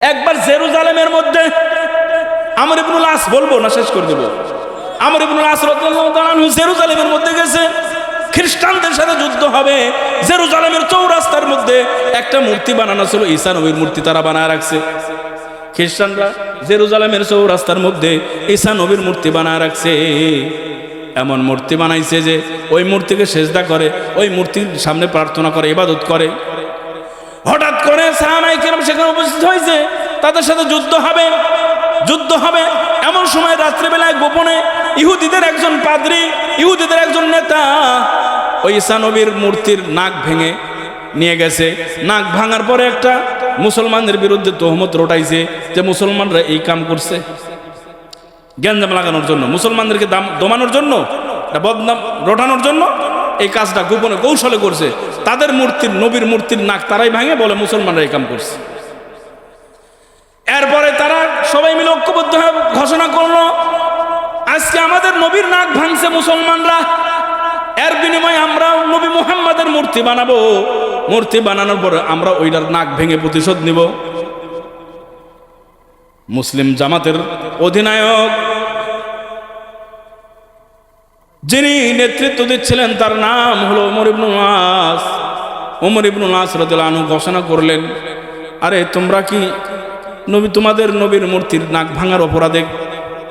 একবার জেরুজালেমের মধ্যে আমর ইবনুল আস, বলবো না শেষ করে দেব, আমর ইবনুল আস রাদিয়াল্লাহু তাআলা আনহু জেরুজালেমের মধ্যে গেছে, খ্রিস্টানদের সাথে যুদ্ধ হবে। জেরুজালেমের চৌরাস্তার মধ্যে একটা মূর্তি বানানো ছিল, ঈসা নবীর মূর্তি তারা বানায় রাখছে। খ্রিস্টানরা জেরুজালেমের চৌরাস্তার মধ্যে ঈসা নবীর মূর্তি বানায় রাখছে। এমন মূর্তি বানাইছে যে ওই মূর্তিকে সেজদা করে, ওই মূর্তির সামনে প্রার্থনা করে, ইবাদত করে। হঠাৎ করে সাহাবায়ে কেরাম সেখানে উপস্থিত হয়েছে, তাদের সাথে যুদ্ধ হবে। এমন সময় রাত্রিবেলায় গোপনে ইহুদিদের একজন পাদ্রী, ইহুদিদের একজন নেতা ওই ঈসা নবীর মূর্তির নাক ভেঙে নিয়ে গেছে। নাক ভাঙার পরে একটা মুসলমানদের বিরুদ্ধে তহমত রটাইছে যে মুসলমানরা এই কাম করছে, গ্যাঞ্জাম লাগানোর জন্য, মুসলমানদেরকে দমানোর জন্য, বদনাম রটানোর জন্য এই কাজটা গোপনে কৌশলে করছে। তাদের মূর্তির, নবীর মূর্তির নাক তারাই ভাঙে, বলে মুসলমানরা এই কাম করছে। এরপরে তারা সবাই মিলে ঐক্যবদ্ধ হয়ে ঘোষণা করলো, আজকে আমাদের নবীর নাক ভাঙছে মুসলমানরা, এর বিনিময়ে আমরা নবী মুহাম্মাদের মূর্তি বানাবো। মূর্তি বানানোর পরে আমরা ওইটার নাক ভেঙে প্রতিশোধ নিব। মুসলিম জামাতের অধিনায়ক যিনি নেতৃত্ব দিচ্ছিলেন তার নাম হলো ওমর ইবনুল আস। ওমর ইবনুল আস রাদিয়াল্লাহু আনহু ঘোষণা করলেন, আরে তোমরা কি তোমাদের নবীর মূর্তির নাক ভাঙার অপরাধে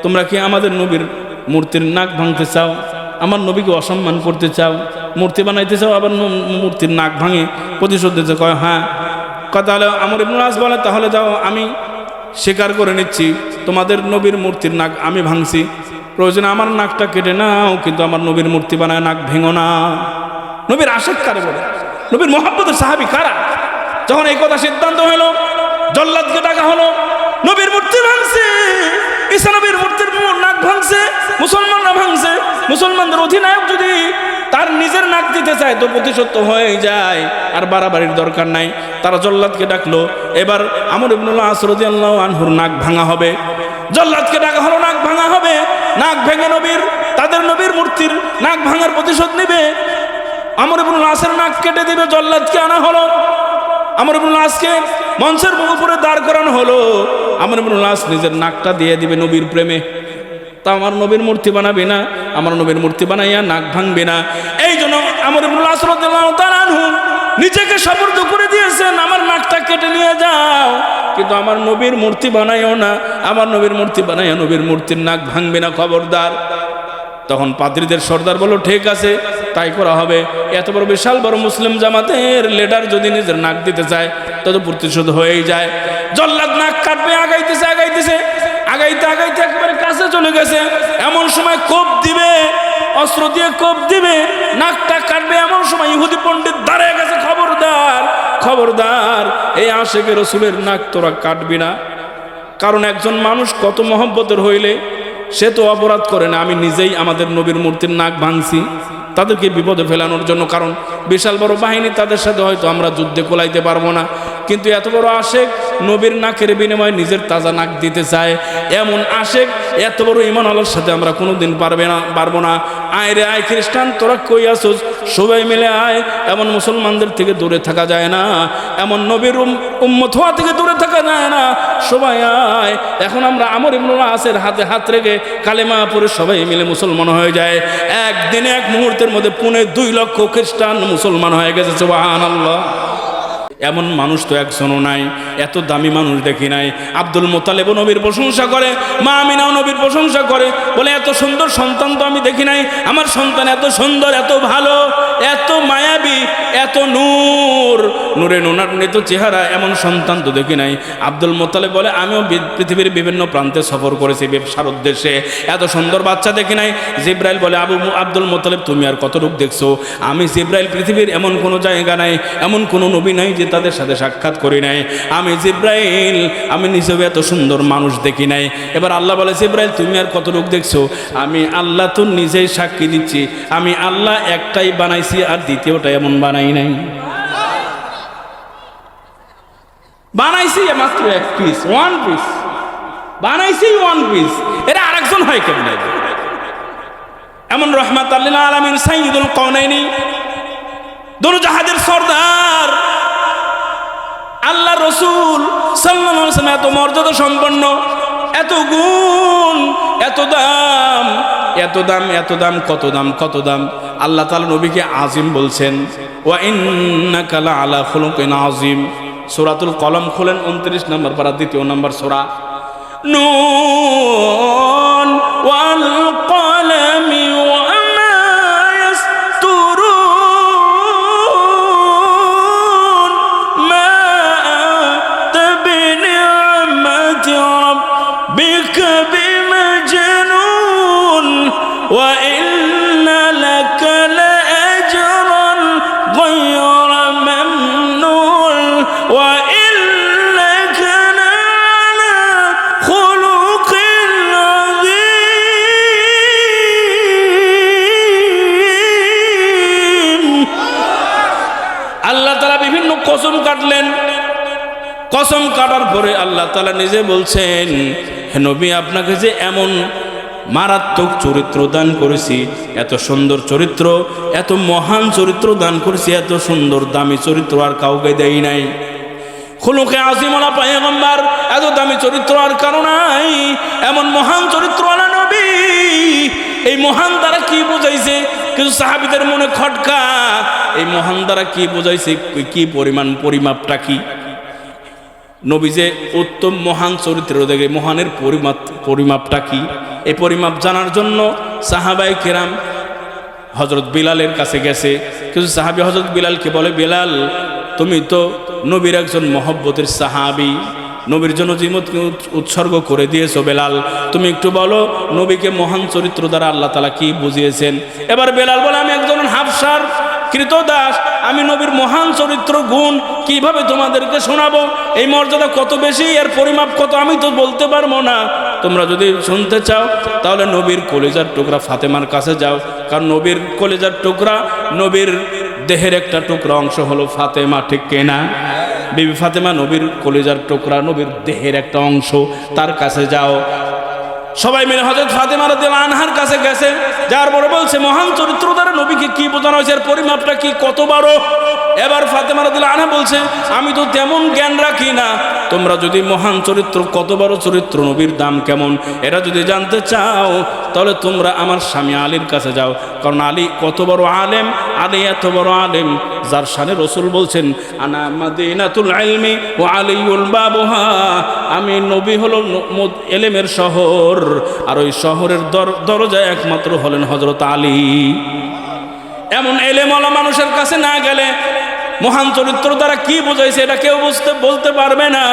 তোমরা কি আমাদের নবীর মূর্তির নাক ভাঙতে চাও? আমার নবীকে অসম্মান করতে চাও, মূর্তি বানাইতে চাও, আবার মূর্তির নাক ভাঙে প্রতিশোধ দিতে? কয় হ্যাঁ। কথা হলো আমর ইবনুল আস বলে, তাহলে যাও, আমি স্বীকার করে নিচ্ছি তোমাদের নবীর মূর্তির নাক আমি ভাঙছি, প্রয়োজনে আমার নাকটা কেটে নাও, কিন্তু আমার নবীর মূর্তি বানায় নাক ভেঙো না। নবীর আশিক কারে বলে, নবীর মুহাব্বতের সাহাবী কারা? যখন এই কথা সিদ্ধান্ত হলো, জল্লাদকে ডাকা হলো, নবীর মূর্তি ভাঙছে, ঈসা নবীর মূর্তির নাক ভাঙছে, মুসলমানরা ভাঙছে। মুসলমানদের অধিনায়ক যদি তার নিজের নাক দিতে চায় তো প্রতিশোধ তো হয়ে যায়, আর বাড়াবাড়ির দরকার নাই। তারা জল্লাদকে ডাকলো, এবার আমর ইবনুল আস রাদিয়াল্লাহু আনহুর নাক ভাঙা হবে। জল্লাদকে ডাকা হলো, নাক ভাঙা হবে। নাক ভেঙে তাদের নবীর মূর্তির নাক ভাঙার প্রতিশোধ নেবে। আমর ইবনুল আসের নাক কেটে দিবে। জল্লাদকে আনা হলো, আমর ইবনুল আসকে মঞ্চের উপরে দাঁড় করানো হলো। আমর ইবনুল আস নিজের নাকটা দিয়ে দিবে নবীর প্রেমে। তা আমার নবীর মূর্তি বানাবি না, আমার নবীর মূর্তি বানাইয়া নাক ভাঙবে না। এই জন্য আমর ইবনুল আস রাদিয়াল্লাহু তাআলা আনহু নিজেকে সমর্থ করে দিয়েছেন, আমার নাকটা কেটে নিয়ে যাও, কিন্তু আমার নবীর মূর্তি বানাইও না, আমার নবীর মূর্তি বানাইয়া নবীর মূর্তির নাক ভাঙবে না, খবরদার। তখন পাদ্রীদের সর্দার বলল, ঠিক আছে, তাই করা হবে। এত বড় বিশাল বড় মুসলিম জামাতের লিডার যদি নিজের নাক দিতে চায় তত প্রতিশোধ হয়েই যায়। জল্লাদ নাক কাটবে, আগাইতেছে আগাইতে একেবারে কাছে চলে গেছে। এমন সময় কোপ দিবে, অস্ত্র দিয়ে কোপ দিবে, নাকটা কাটবে। এমন সময় ইহুদি পণ্ডিত দাঁড়িয়ে গেছে, খবরদার, এই আশিকে রাসূলের নাক তোরা কাটবি না। কারণ একজন মানুষ কত মহব্বতের হইলে সে তো অপরাধ করে না। আমি নিজেই আমাদের নবীর মূর্তির নাক ভাঙছি তাদেরকে বিপদে ফেলানোর জন্য, কারণ বিশাল বড় বাহিনী, তাদের সাথে হয়তো আমরা যুদ্ধে কোলাইতে পারবো না। কিন্তু এত বড় আশেক নবীর নাকের বিনিময়ে নিজের তাজা নাক দিতে চায়, এমন আশেক এত বড় ঈমান আল্লাহর সাথে আমরা কোনোদিন পারবো না। আয় রে আয় খ্রিস্টান, তোরা কই আসোস? সবাই মিলে আয়। এমন মুসলমানদের থেকে দূরে থাকা যায় না, এমন নবীর উম্মত হওয়া থেকে দূরে থাকা যায় না। সবাই আয়, এখন আমরা আমর ইবনুল আসের হাতে হাত রেখে কালেমা পড়ে সবাই মিলে মুসলমান হয়ে যায়। একদিনে, এক মুহূর্তের মধ্যে 2.5 লক্ষ খ্রিস্টান মুসলমান হয়ে গেছে। সুবহানাল্লাহ। এমন মানুষ তো একজনও নাই, এত দামি মানুষ দেখি নাই। আব্দুল মুত্তালিবও নবীর প্রশংসা করে, মা আমিনাও নবীর প্রশংসা করে, বলে এত সুন্দর সন্তান তো আমি দেখি নাই। আমার সন্তান এত সুন্দর, এত ভালো, এত মায়াবী, এত নূরে নুরান্বিত চেহারা, এমন সন্তান তো দেখি নাই। আব্দুল মুত্তালিব বলে, আমিও পৃথিবীর বিভিন্ন প্রান্তে সফর করেছি ব্যবসার উদ্দেশ্যে, এত সুন্দর বাচ্চা দেখি নাই। জিব্রাইল বলে, আব্দুল মুত্তালিব তুমি আর কত রূপ দেখছো? আমি জিব্রাইল পৃথিবীর এমন কোনো জায়গা নাই, এমন কোনো নবী নাই যে তাদের সাথে সাক্ষাৎ করি নাই। আমি জিব্রাইল, আমি নিজেও এত সুন্দর মানুষ দেখি নাই। এবার আল্লাহ বলে, জিব্রাইল তুমি আর কত রূপ দেখছো? আমি আল্লাহ তো নিজেই সাক্ষী দিচ্ছি, আমি আল্লাহ একটাই বানাইছি, আর দ্বিতীয়টা এমন বানাই নাই। বানাইছি মাত্র এক পিস, ওয়ান পিস বানাইছি, ওয়ান পিস। এরা আরেকজন হয় কেমন? এমন রহমাতুল লিল আলামিন সাইয়্যিদুল কাউনাইনি, দোনো জাহাজের সর্দার আল্লাহ রসুল সাল্লাল্লাহু আলাইহি ওয়াসাল্লাম এত মর্যাদা সম্পন্ন, এত গুণ, এত দাম, এত দাম, এত দাম, কত দাম, কত দাম। আল্লাহ তাআলা নবীকে আজিম বলছেন, ওয়া ইন্নাকা লাআলা খুলুকিন আযীম। সূরাতুল কলম খুলেন 29 নম্বর পারা 2 নম্বর সূরা। নুন ওয়াল কলামি ওয়া মা ইয়াসতুরুন মা আনতা বিনি'মাতি রাব্বিকা বিমাজনুন ওয়া ইন্না লাকা লাআজরান গায়রা মামনুন ওয়া ইন্নাকা লা'আলা খুলুকিন আযীম। আল্লাহ তাআলা বিভিন্ন কসম কাটলেন। কসম কাটার পরে আল্লাহ তাআলা নিজে বলছেন, হে নবী, আপনাকে যে এমন মারাত্মক চরিত্র দান করেছি, এত সুন্দর চরিত্র, এত মহান চরিত্র দান করেছি, এত সুন্দর দামি চরিত্র আর কাউকে দেই নাই। খুলুকে আজিমওয়ালা পয়গম্বর, এত দামি চরিত্র আর কারো নাই, এমন মহান চরিত্রওয়ালা নবী। এই মহান দ্বারা কি বোঝাইছে? কিছু সাহাবীদের মনে খটকা, এই মহান দ্বারা কি বোঝাইছে, কি পরিমাণ, পরিমাপটা কি? নবী যে উত্তম মহান চরিত্র, দেখে মহানের পরিমাপটা কি? এই পরিমাপ জানার জন্য সাহাবায়ে কেরাম হযরত বিলালের কাছে গেছে। কিছু সাহাবী হযরত বিলালকে বলে, বিলাল, তুমি তো নবীর একজন মহব্বতের সাহাবী, নবীর জন্য জীবনকে উৎসর্গ করে দিয়েছো। বেলাল, তুমি একটু বলো নবীকে মহান চরিত্র দ্বারা আল্লাহ তাআলা কি বুঝিয়েছেন? এবার বেলাল বলে, আমি একজন হাবশার কৃতদাস, আমি নবীর মহান চরিত্র গুণ কিভাবে তোমাদেরকে শোনাবো? এই মর্যাদা কত বেশি, এর পরিমাপ কত আমি তো বলতে পারবো না। তোমরা যদি শুনতে চাও তাহলে নবীর কলিজার টুকরা ফাতেমার কাছে যাও, কারণ নবীর কলিজার টুকরা, নবীর দেহের একটা টুকরা অংশ হলো ফাতেমা, ঠিক কিনা? বিবি ফাতেমা নবীর কলিজার টুকরা, নবীর দেহের একটা অংশ, তার কাছে যাও। সবাই মিলে হযরত ফাতেমা রাদিয়াল্লাহু আনহার কাছে গেছে, যার পরে বলছে মহান চরিত্র দ্বারা নবীকে কি বোঝানো হয়েছে, এর পরিমাপটা কি, কত বড়? এবার ফাতেমা রাদিয়াল্লাহু আনহা বলছে, আমি তো তেমন জ্ঞান রাখি না, তোমরা যদি মহান চরিত্র, কত বড় চরিত্র, নবীর দাম কেমন, এটা যদি জানতে চাও তাহলে তোমরা আমার স্বামী আলীর কাছে যাও, কারণ আলী কত বড় আলেম, আলী এত বড় আলেম যার শানে রাসূল বলছেন, আনা মাদিনাতুল ইলমি ওয়া আলিউল বাবুহা, আমি নবী হলো এলেমের শহর, আর ওই শহরের দরজা একমাত্র হলেন হযরত আলী। এমন এলেমওয়ালা মানুষের কাছে না গেলে মহান চরিত্র দ্বারা কি বোঝাইছে এটা কেউ বলতে পারবে না।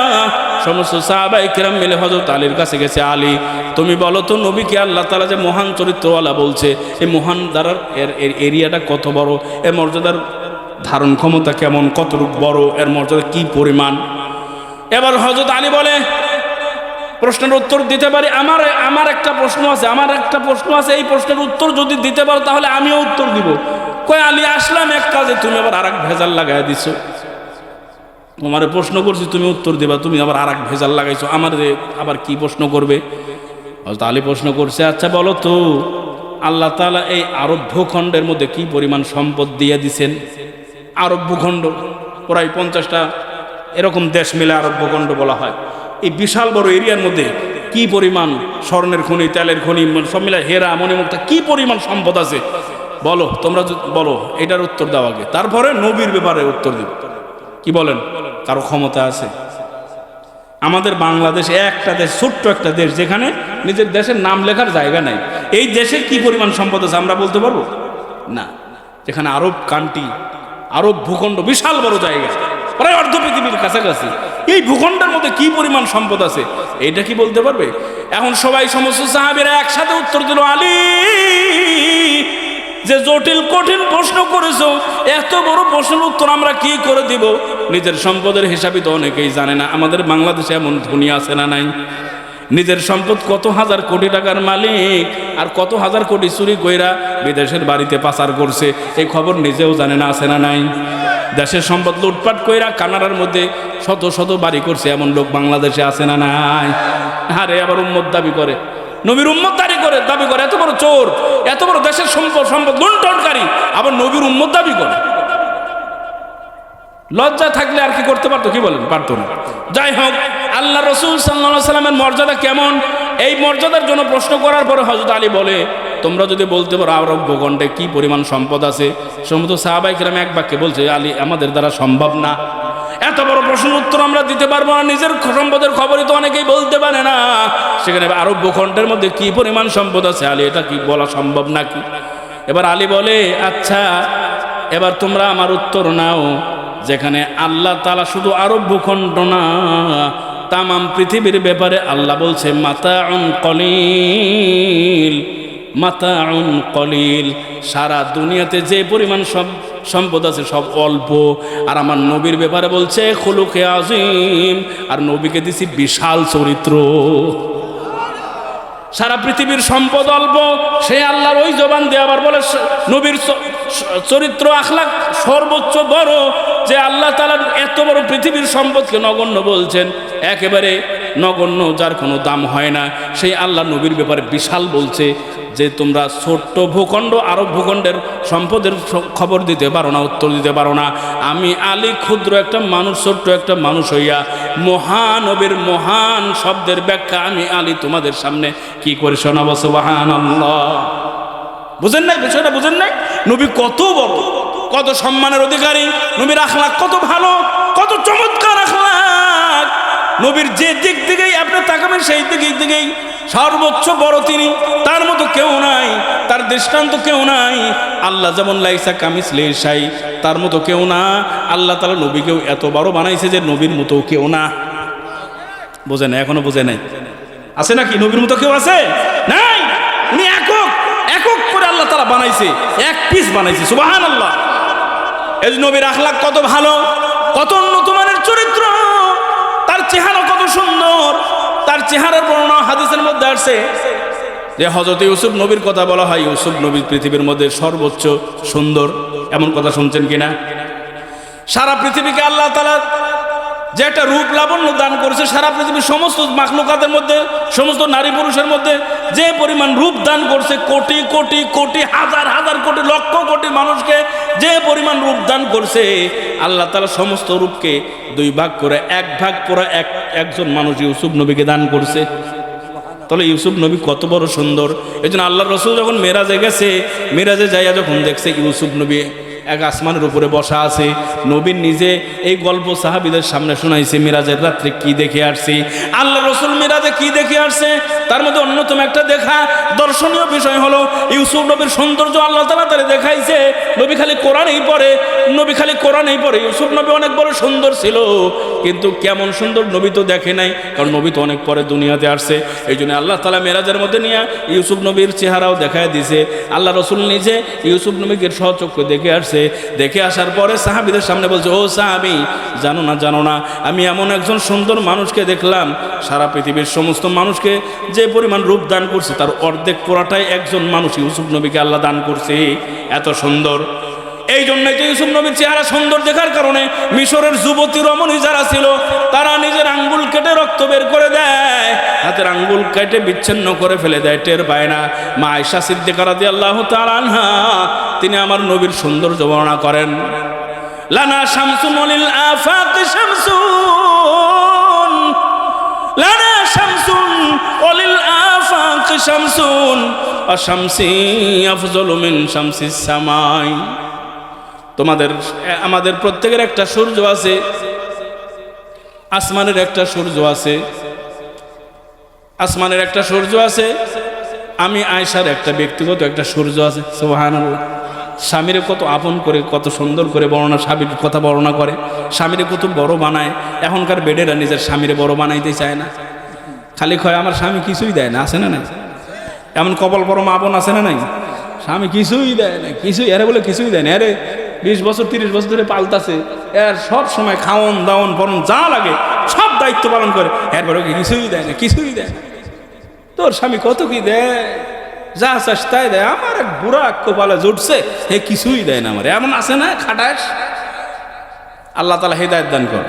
সমস্ত সাহাবায়ে কেরাম মিলে হযরত আলীর কাছে গেছে, আলী, তুমি বলো তো নবীকে আল্লাহ তাআলা যে মহান চরিত্রওয়ালা বলছে, এই মহান দ্বারার এর এরিয়াটা কত বড়, এর মর্যাদার ধারণ ক্ষমতা কেমন, কতটুক বড়, এর মর্যাদা কি পরিমাণ? এবার হযরত আলী বলে, প্রশ্নের উত্তর দিতে পারি, আমার একটা প্রশ্ন আছে, এই প্রশ্নের উত্তর যদি দিতে পারো তাহলে আমিও উত্তর দিব। কয়, আলী, আসলাম এক কাজে, তুমি আবার আরেক ভেজাল লাগাই দিছো। তোমারে প্রশ্ন করছি, তুমি উত্তর দিবা, তুমি আবার আরেক ভেজাল লাগাইছো, আমার আবার কি প্রশ্ন করবে? হযরত আলী প্রশ্ন করছে, আচ্ছা বলো তো, আল্লাহ তাআলা এই আরব ভূখণ্ডের মধ্যে কি পরিমাণ সম্পদ দিয়ে দিছেন? আরব ভূখণ্ড প্রায় 50টা এরকম দেশ মিলে আরব ভূখণ্ড বলা হয়। এই বিশাল বড় এরিয়ার মধ্যে কি পরিমাণ স্বর্ণের খনি, তেলের খনি, সব মিলে হীরা, মণিমুক্তা, কি পরিমাণ সম্পদ আছে বলো, তোমরা বলো, এটার উত্তর দাও আগে, তারপরে নবীর ব্যাপারে উত্তর দিব। কি বলেন? কারো ক্ষমতা আছে? আমাদের বাংলাদেশ একটা দেশ, ছোট্ট একটা দেশ, যেখানে নিজের দেশের নাম লেখার জায়গা নাই। এই দেশের কি পরিমাণ সম্পদ আছে আমরা বলতে পারবো না? যেখানে আরব কান্ট্রি, আরব ভূখণ্ড, বিশাল বড় জায়গা, প্রায় অর্ধ পৃথিবীর কাছাকাছি, এই ভূখণ্ডের মধ্যে কি পরিমাণ সম্পদ আছে এটা কি বলতে পারবে? এখন সবাই, সমস্ত সাহাবীরা একসাথে উত্তর দিল, আলী, যে জটিল কঠিন প্রশ্ন করেছো, এত বড় প্রশ্নের উত্তর আমরা কি করে দিব? নিজের সম্পদের হিসাবই তো অনেকেই জানে না। আমাদের বাংলাদেশে এমন ধনী আছে না নাই? নিজের সম্পদ কত হাজার কোটি টাকার মালিক, আর কত হাজার কোটি চুরি কইরা বিদেশের বাড়িতে পাচার করছে, এই খবর নিজেও জানে না, আছে না নাই? দেশের সম্পদ লুটপাট কইরা কানাডার মধ্যে শত শত বাড়ি করছে, এমন লোক বাংলাদেশে আছে না নাই? আরে আবার উম্মত দাবি করে, নবীর উম্মত দাবি করে, এত বড় চোর, এত বড় দেশের সম্পদ লুণ্ঠনকারী, আবার নবীর উম্মত দাবি করে। লজ্জা থাকলে আর কি করতে পারতো, কি বলেন, পারতো না। যাই হোক, আল্লাহ রসুল সাল্লাল্লাহু আলাইহি সাল্লামের মর্যাদা কেমন, এই মর্যাদার জন্য প্রশ্ন করার পরে হযরত আলী বলে, তোমরা যদি বলতে পারো আরব ভূখণ্ডে কি পরিমাণ সম্পদ আছে, সমস্ত সাহাবায়ে কেরাম এক বাক্যে বলছে, আলী আমাদের দ্বারা সম্ভব না, এত বড় প্রশ্নের উত্তর আমরা দিতে পারবো না, নিজের সম্পদের খবরই তো অনেকেই বলতে পারে না, সেখানে আরব ভূখণ্ডের মধ্যে কি পরিমাণ সম্পদ আছে আলী এটা কি বলা সম্ভব নাকি? এবার আলী বলে, আচ্ছা এবার তোমরা আমার উত্তর নাও, যেখানে আল্লাহ তাআলা শুধু আরব ভূখণ্ড না, তামাম পৃথিবীর ব্যাপারে আল্লাহ বলছে মাতাউন কলিল, মাতাউন কলিল, সারা দুনিয়াতে যে পরিমাণ সব সম্পদ আছে সব অল্প, আর আমার নবীর ব্যাপারে বলছে খুলুকে আযীম, আর নবীকে দিছি বিশাল চরিত্র। সারা পৃথিবীর সম্পদ অল্প, সেই আল্লাহর ওই জবান দিয়ে আবার বলে নবীর চরিত্র আখলাক সর্বোচ্চ বড়, যে আল্লাহ তাআলা এত বড় পৃথিবীর সম্পদকে নগণ্য বলছেন, একেবারে নগণ্য, যার কোনো দাম হয় না, সেই আল্লাহ নবীর ব্যাপারে বিশাল বলছে যে তোমরা ছোট্ট ভূখণ্ড আরব ভূখণ্ডের সম্পদের খবর দিতে পারো না, উত্তর দিতে পারো না, আমি আলী ক্ষুদ্র একটা মানুষ, ছোট্ট একটা মানুষ হইয়া মহানবীর মহান শব্দের ব্যাখ্যা আমি আলী তোমাদের সামনে কি করে শোনাবো? সুবহানাল্লাহ। বুঝেন নাই বিষয়টা, বুঝেন নাই? নবী কত বড়, কত সম্মানের অধিকারী, নবীর আখলাক কত ভালো, কত চমৎকার আখলাক, নবীর যে দিক দিকেই আপনি তাকাবেন সেই দিকেই সর্বোচ্চ বড় তিনি, তার মতো কেউ নাই, তার দৃষ্টান্ত কেউ নাই। আল্লাহ যেমন লাইসা কামিসলিহি শাই, তার মতো কেউ না। আল্লাহ তাআলা নবীকেও এত বড় বানাইছে যে নবীর মতো কেউ না। বোঝে না, এখনো বোঝে নাই? আছে নাকি নবীর মতো কেউ আছে? নাই। উনি একক একক করে আল্লাহ তাআলা বানাইছে, এক পিস বানাইছে। সুবহানাল্লাহ। এই নবীর আখলাক কত ভালো, কত উন্নত মানের চরিত্র, তার চেহারা কত সুন্দর, তার চেহারার বর্ণনা হাদিসের মধ্যে আসছে যে হযরত ইউসুফ নবীর কথা বলা হয়, ইউসুফ নবী পৃথিবীর মধ্যে সর্বোচ্চ সুন্দর, এমন কথা শুনছেন কিনা? সারা পৃথিবীকে আল্লাহ তাআলা যে একটা রূপ লাবণ্য দান করেছে, সারা পৃথিবীর সমস্ত মাখলুকাতের মধ্যে, সমস্ত নারী পুরুষের মধ্যে যে পরিমাণ রূপ দান করছে, কোটি কোটি কোটি হাজার হাজার কোটি লক্ষ কোটি মানুষকে যে পরিমাণ রূপ দান করছে, আল্লাহ তাআলা সমস্ত রূপকে দুই ভাগ করে এক ভাগ করে একজন মানুষ ইউসুফ নবীকে দান করছে। তাহলে ইউসুফ নবী কত বড় সুন্দর। এই জন্য আল্লাহ রসুল যখন মেরাজে গেছে, মেরাজে যাইয়া যখন দেখছে ইউসুফ নবী এক আসমানের উপরে বসা আছে, নবীন নিজে এই গল্প সাহাবীদের সামনে শোনাইছে, মিরাজের রাত্রে কি দেখে আসছি। আল্লাহ রসুল মিরাজে কি দেখে আসছে, তার মধ্যে অন্যতম একটা দেখা দর্শনীয় বিষয় হলো ইউসুফ নবীর সৌন্দর্য আল্লাহ তাআলা তারে দেখাইছে। নবী খালি কোরআনেই পড়ে, নবী খালি কোরআনেই পড়ে। ইউসুফ নবী অনেক বড় সুন্দর ছিল, কিন্তু কেমন সুন্দর নবী তো দেখে নাই, কারণ নবী তো অনেক পরে দুনিয়াতে আসছে। এই জন্য আল্লাহ তাআলা মেরাজের মধ্যে নিয়ে ইউসুফ নবীর চেহারাও দেখায় দিছে। আল্লাহ রসুল নিজে ইউসুফ নবীকে সচক্ষে দেখে আসছে। দেখে আসার পরে সাহাবীদের সামনে বলছে, ও সাহাবী, জানো না, আমি এমন একজন সুন্দর মানুষকে দেখলাম, সারা পৃথিবীর সমস্ত মানুষকে যে পরিমাণ রূপ দান করছে তার অর্ধেক পুরাটাই একজন মানুষ ইউসুফ নবীকে আল্লাহ দান করছে। এত সুন্দর। এই জন্যই তো ইউসুফ নবীর চেহারা সুন্দর দেখার কারণে মিশরের যুবতী রমণী যারা ছিল, তারা নিজের আঙ্গুল কেটে রক্ত বের করে দেয়, হাতের আঙ্গুল কেটে বিচ্ছিন্ন করে ফেলে দেয়, টের পায় না। মা আয়েশা সিদ্দিকা রাদিয়াল্লাহু তাআলা আনহা তিনি আমার নবীর সৌন্দর্য বর্ণনা করেন। লানা শামসুন ওয়ালিল আফাকি শামসুন, লানা শামসুন ওয়ালিল আফাকি শামসুন ওয়া শামসি আফজালু মিন শামসিস সামাই। আমাদের প্রত্যেকের একটা সূর্য আছে, আসমানের একটা সূর্য আছে, আসমানের একটা সূর্য আছে। আমি আয়েশার একটা ব্যক্তিগত একটা সূর্য আছে। সুবহানাল্লাহ। স্বামীরে কত আপন করে, কত সুন্দর করে বর্ণনা, স্বামীর কথা বর্ণনা করে, স্বামীরে কত বড় বানায়। এখনকার বেডেরা নিজের স্বামীরে বড় বানাইতে চায় না, খালি কয় আমার স্বামী কিছুই দেয় না। আছে না নাই? এমন কপাল বড় মা বোন আছে না নাই? স্বামী কিছুই দেয় না, কিছুই, এরে বলে কিছুই দেয় না, এরে 20 বছর 30 বছর ধরে পাল্টাছে, এর সব সময় খাওয়ন দাওয়ন বরণ যা লাগে সব দায়িত্ব পালন করে, এরপরে কিছুই দেয় না, কিছুই দেয় না। তোর স্বামী কত কি দেয়, যা চাস তাই দেয়। আমার এক বুড়া কপালে জুটছে, হে কিছুই দেয় না আমার। এমন আছে না খাটাস? আল্লাহ তাআলা হেদায়েত দান করে।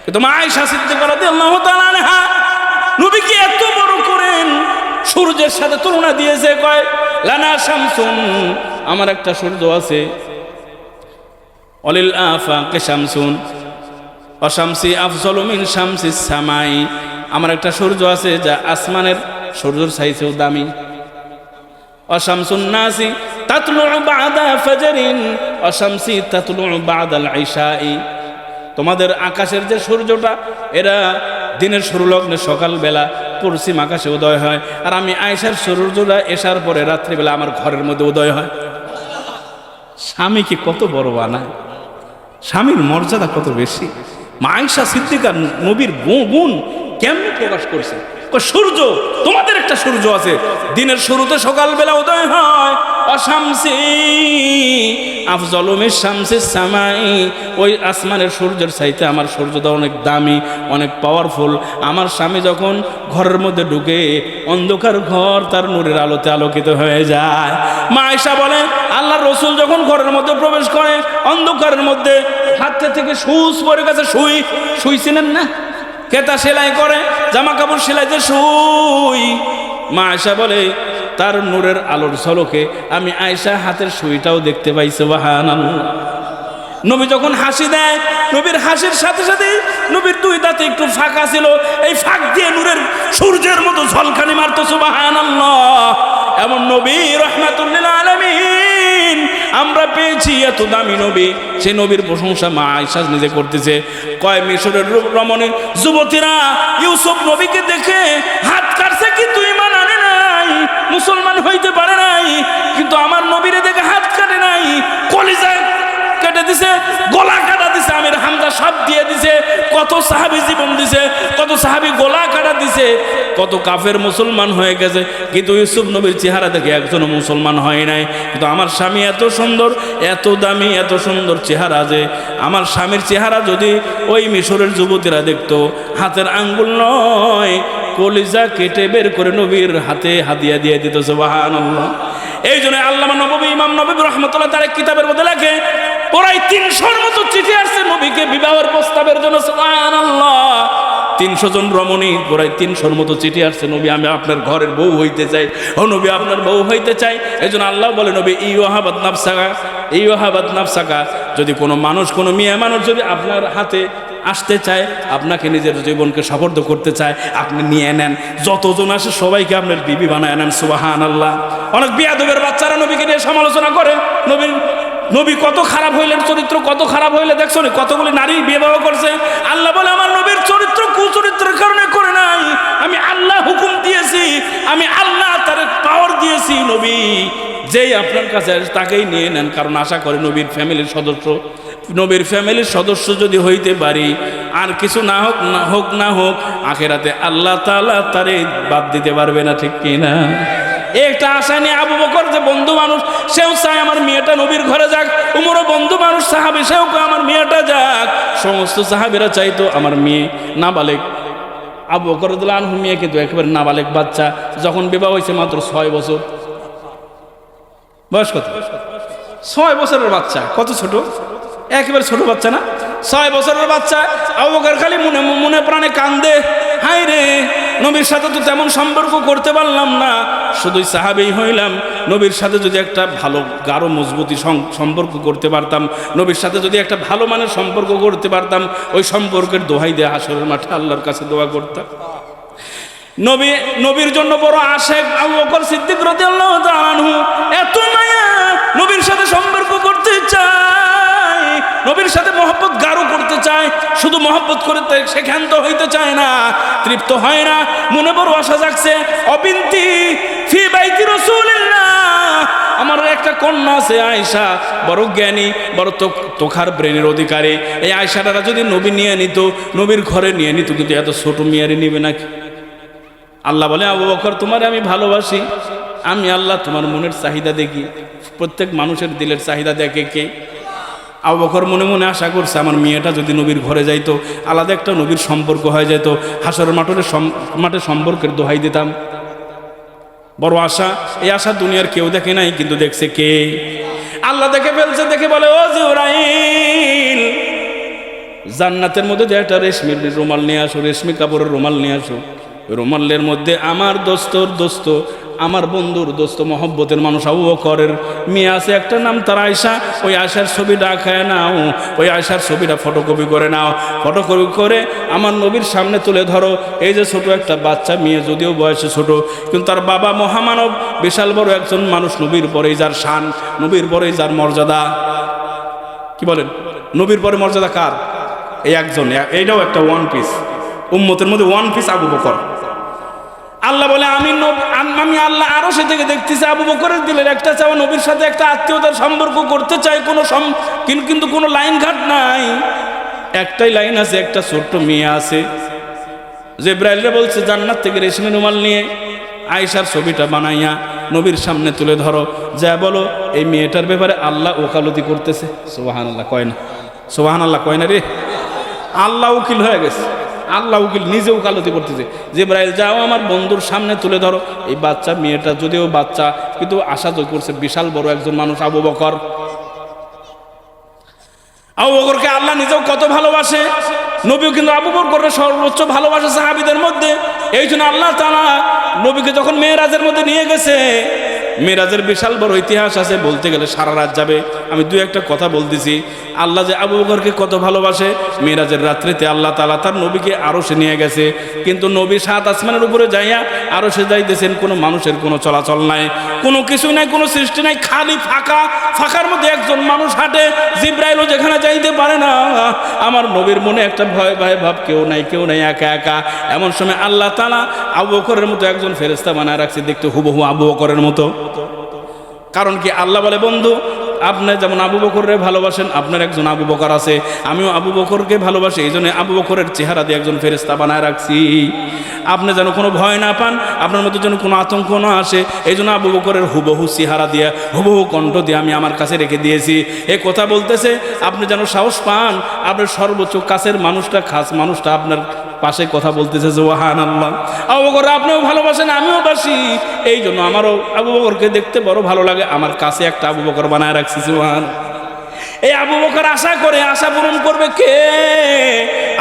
কিন্তু মা আয়েশা সিদ্দিকা রাদিয়াল্লাহু তাআলা আনহা নবীকে এত বড় করেন, সূর্যের সাথে তুলনা দিয়েছে, কয় লানা শামসুন, আমার একটা সূর্য আছে, অলিল আফাকে শামসুন অশামসি আফজলু মিন শামসিস সামাই, আমার একটা সূর্য আছে যা আসমানের সূর্যের চাইতেও দামি। অশামসুন নাসি তাতলু বাদা ফাজরিন অশামসি তাতলু বাদাল ইশাই, তোমাদের আকাশের যে সূর্যটা এরা দিনের শুরু লগ্নে সকালবেলা পশ্চিম আকাশে উদয় হয়, আর আমি আয়েশার সূর্যটা এসার পরে রাত্রিবেলা আমার ঘরের মধ্যে উদয় হয়। স্বামীকে কত বড় বানায়, স্বামীর মর্যাদা কত বেশি। মা আয়েশা সিদ্দিকা নবীর গুণ কেমন প্রকাশ করছে, সূর্য তোমাদের একটা সূর্য আছে দিনের শুরুতে সকালবেলা উদয় হয়। অশামসি আফজলু মিন শামসিস সামাই, ওই আসমানের সূর্যের চাইতে আমার সূর্যটা অনেক দামি, অনেক পাওয়ারফুল। আমার স্বামী যখন ঘরের মধ্যে ঢুকে অন্ধকার ঘর তার নূরের আলোতে আলোকিত হয়ে যায়। মা আয়েশা বলে আল্লাহর রাসূল যখন ঘরের মধ্যে প্রবেশ করে অন্ধকারের মধ্যে হাতে থেকে সুচ পড়ে গেছে, সুই ছিলেন না, কেতা সেলাই করে জামা কাপড় সেলাইতে সুই। মা আয়েশা বলে তার নূরের আলোর ঝলকে আমি আয়েশা হাতের সুইটাও দেখতে পাই। সুবহানাল্লাহ। নবী যখন হাসি দেয় নবীর হাসির সাথে সাথে নবীর দুই দাঁতে একটু ফাঁকা ছিল, এই ফাঁক দিয়ে নূরের সূর্যের মতো ঝলকানি মারতো। সুবহানাল্লাহ। এমন নবী রাহমাতুল লিল আলামিন আমরা পেয়েছি, এত দামি নবী। সেই নবীর প্রশংসা মা আয়েশা নিজে করতেছে। কয় মিশরের রমণী যুবতীরা ইউসুফ নবীকে দেখে হাত কাটছে, কিন্তু ঈমান আনে নাই, মুসলমান হইতে পারে নাই, কিন্তু আমার নবীরে দেখে হাত কাটে নাই, কলিজা কেটে দিছে, গলা কাটা দিছে, আমির হামজা সব দিয়ে দিছে। কত সাহাবী জীবন দিছে, কত সাহাবী গলা কাটা দিছে, কত কাফের মুসলমান হয়ে গেছে, কিন্তু ইউসুফ নবীর চেহারা দেখে একজনও মুসলমান হয় নাই। কিন্তু আমার স্বামী এত সুন্দর, এত দামি, এত সুন্দর চেহারা যে আমার স্বামীর চেহারা যদি ওই মিশরের যুবতীরা দেখতো, হাতের আঙ্গুল নয় কলিজা কেটে বের করে নবীর হাতে হাদিয়া দিয়ে দিত। সুবহানাল্লাহ। এই জন্য আল্লামা নববী ইমাম নববী রাহমাতুল্লাহ তার কিতাবের মধ্যে লেখে প্রায় 300-র মতো চিঠি আসছে নবীকে বিবাহের প্রস্তাবের জন্য। সুবহানাল্লাহ। 300 জন রমণী প্রায় 300-র মতো চিঠি আসছে, নবী আমি আপনার ঘরের বউ হইতে চাই, ও নবী আপনার বউ হইতে চাই। এই জন্য আল্লাহ বলে নবী ইউহাবাত নাফসাকা, ইউহাবাত নাফসাকা, যদি কোনো মানুষ, কোনো মেয়ে মানুষ যদি আপনার হাতে আসতে চায়, আপনাকে নিজের জীবনকে সফর্দ করতে চায়, আপনি নিয়ে নেন, যতজন আসে সবাইকে আপনার বিবি বানায় নেন। সুবহানাল্লাহ। অনেক বিয়াদবের বাচ্চারা নবীকে নিয়ে সমালোচনা করে, নবী কত খারাপ হইলেন, চরিত্র কত খারাপ হইলে দেখছো না, কতগুলি নারী বিবাহ করছে। আল্লাহ বলে আমার নবীর চরিত্র কুচরিত্রের কারণে করে নাই, আমি আল্লাহ হুকুম দিয়েছি, আমি আল্লাহ তার পাওয়ার দিয়েছি। নবী যেই আপনার কাছে আসে তাকেই নিয়ে নেন, কারণ আশা করে নবীর ফ্যামিলির সদস্য, নবীর ফ্যামিলির সদস্য যদি হইতে পারি, আর কিছু না হোক না হোক আখিরাতে আল্লাহ তাআলা তারে বাদ দিতে পারবে না, ঠিক কি না? একটা আশা নিয়ে আবু বকর যে বন্ধু মানুষ, সেও চায় আমার মেয়েটা নবীর ঘরে যাক। উমরও বন্ধু মানুষ, সাহাবী, সেও আমার মেয়েটা যাক। সমস্ত সাহাবীরা চাইতো আমার মেয়ে নাবালেগ। আবু বকর রাদিয়াল্লাহু আনহু মেয়ে কিন্তু একেবারে নাবালেগ বাচ্চা, যখন বিবাহ হয়েছে মাত্র 6 বছর বয়স। কত? 6 বছরের বাচ্চা, কত ছোট, একেবারে ছোট বাচ্চা না? 6 বছরের বাচ্চা। আবু বকর খালি মনে প্রাণে কান্দে, হায় রে, নবীর সাথে তো তেমন সম্পর্ক করতে পারলাম না, শুধুই সাহাবী হইলাম, নবীর সাথে যদি একটা ভালো গাঢ় মজবুতি সম্পর্ক করতে পারতাম, নবীর সাথে যদি একটা ভালো মানের সম্পর্ক করতে পারতাম, ওই সম্পর্কের দোহাই দিয়ে হাসরের মাঠে আল্লাহর কাছে দোয়া করতাম। নবীর জন্য বড় আশেক আবু বকর সিদ্দিক রাদিয়াল্লাহু তাআলা আনহু, এত মায়া, নবীর সাথে সম্পর্ক করতে চায়, নবীর সাথে মহব্বত গাঢ় করতে চায়, শুধু মহব্বত করে সে ক্ষান্ত হইতে চায় না, তৃপ্ত হয় না, মনে বড় আশা জাগছে। অবিন্তি ফি বাইতি রাসূলিল্লাহ, আমার একটা কন্যা আছে আয়েশা, বড় জ্ঞানী, বড় তোখার ব্রেনের অধিকারী। এই আয়েশাটা যদি নবী নিয়ে নিত, নবীর ঘরে নিয়ে নিত, কিন্তু এত ছোট মেয়ারে নিবে নাকি? আল্লাহ বলে আবু বকর তোমার আমি ভালোবাসি, আমি আল্লাহ তোমার মনের চাহিদা দেখি। প্রত্যেক মানুষের দিলের চাহিদা দেখে কে? আবু বকর মনে মনে আশা করছে আমার মেয়েটা যদি নবীর ঘরে যাইতো, আলাদা একটা নবীর সম্পর্ক হয়ে যেত, হাসরের মাঠে সম্পর্কের দোহাই দিতাম। বড় আশা। এই আশা দুনিয়ার কেউ দেখে নাই, কিন্তু দেখছে কে? আল্লাহ দেখে ফেলছে। দেখে বলে ও জিবরাইল, জান্নাতের মধ্যে যে একটা রেশমির রুমাল নিয়ে আসো, রেশমি কাপড়ের রুমাল নিয়ে আসো, রুমালের মধ্যে আমার দোস্তর দোস্ত আমার বন্ধুর দোস্ত মহব্বতের মানুষ আবু বকরের মেয়ে আছে একটা নাম তার আয়েশা, ওই আয়েশার ছবিটা আঁকায় নাও, ওই আয়েশার ছবিটা ফটোকপি করে নাও, ফটোকপি করে আমার নবীর সামনে তুলে ধরো। এই যে ছোট একটা বাচ্চা মেয়ে, যদিও বয়সে ছোট, কিন্তু তার বাবা মহামানব, বিশাল বড় একজন মানুষ, নবীর পরেই যার শান, নবীর পরেই যার মর্যাদা। কি বলেন, নবীর পরে মর্যাদা কার? এই একজন, এইটাও একটা ওয়ান পিস, উম্মতের মধ্যে ওয়ান পিস আবু বকর। আল্লাহ বলে আমি আল্লাহ আরো সে থেকে দেখতেছি আবু বকরের দিলের একটা চাওয়া, নবীর সাথে একটা আত্মীয়তার সম্পর্ক করতে চাই, কিন্তু কোনো লাইন ঘাট নাই। একটাই লাইন আছে, একটা ছোট্ট মেয়ে আছে। জিবরাইল বলছে জান্নাত থেকে রেশমি রুমাল নিয়ে আয়েশার ছবিটা বানাইয়া নবীর সামনে তুলে ধরো, যা বলো এই মেয়েটার ব্যাপারে আল্লাহ ওকালতি করতেছে। সুবহানাল্লাহ কয় না? সুবহানাল্লাহ কয় না রে? আল্লাহ উকিল হয়ে গেছে, আল্লাহ উকিল নিজে ওকালতি করতেছে। জিবরাইল যাও আমার বন্ধুর সামনে তুলে ধরো এই বাচ্চা মেয়েটা, যদিও বাচ্চা কিন্তু আশা তো করছে বিশাল বড় একজন মানুষ আবু বকর। আবু বকরকে আল্লাহ নিজেও কত ভালোবাসে, নবীও কিন্তু আবু বকরকে সর্বোচ্চ ভালোবাসে সাহাবীদের মধ্যে। এই জন্য আল্লাহ তাআলা নবীকে যখন মেরাজের মধ্যে নিয়ে গেছে, মেরাজের বিশাল বড় ইতিহাস আছে, বলতে গেলে সারা রাত যাবে। আমি দুই একটা কথা বলতেছি। আল্লাহ যে আবু বকরকে কত ভালোবাসে, মেরাজের রাত্রিতে আল্লাহ তাআলা তার নবীকে আরশে নিয়ে গেছে, কিন্তু নবী 7 আসমানের উপরে যাইয়া আরশে যাইতেছেন, কোনো মানুষের কোনো চলাচল নাই, কোনো কিছু নাই, কোনো সৃষ্টি নাই, খালি ফাঁকা। ফাঁকার মধ্যে একজন মানুষ হাঁটে, জিবরাইলও যেখানে যাইতে পারে না। আমার নবীর মনে একটা ভয় ভয় ভাব, কেউ নাই, কেউ নাই, একা একা। এমন সময় আল্লাহ তাআলা আবু বকরের মতো একজন ফেরেশতা বানায় রাখছে, দেখতে হুবহু আবু বকরের মতো। কারণ কি? আল্লাহ বলে বন্ধু আপনি যেমন আবু বকরকে ভালোবাসেন, আপনার একজন আবু বকর আছে, আমিও আবু বকরকে ভালোবাসি, এই জন্য আবু বকরের চেহারা দিয়ে একজন ফেরেশতা বানায় রাখছি। আপনি যেন কোনো ভয় না পান, আপনার মধ্যে যেন কোনো আতঙ্ক না আসে, এই জন্য আবু বকরের হুবহু চেহারা দিয়ে, হুবহু কণ্ঠ দিয়ে আমি আমার কাছে রেখে দিয়েছি। এই কথা বলতেছে আপনি যেন সাহস পান, আপনার সর্বোচ্চ কাছের মানুষটা, খাস মানুষটা আপনার পাশে কথা বলতেছে। সুবহানাল্লাহ। আবু বকর আপনিও ভালোবাসেন, আমিও বাসি, এই জন্য আমারও আবু বকরকে দেখতে বড় ভালো লাগে, আমার কাছে একটা আবু বকর বানায় রাখছি। সুবহানাল্লাহ। এই আবু বকর আশা করে, আশা পূরণ করবে কে?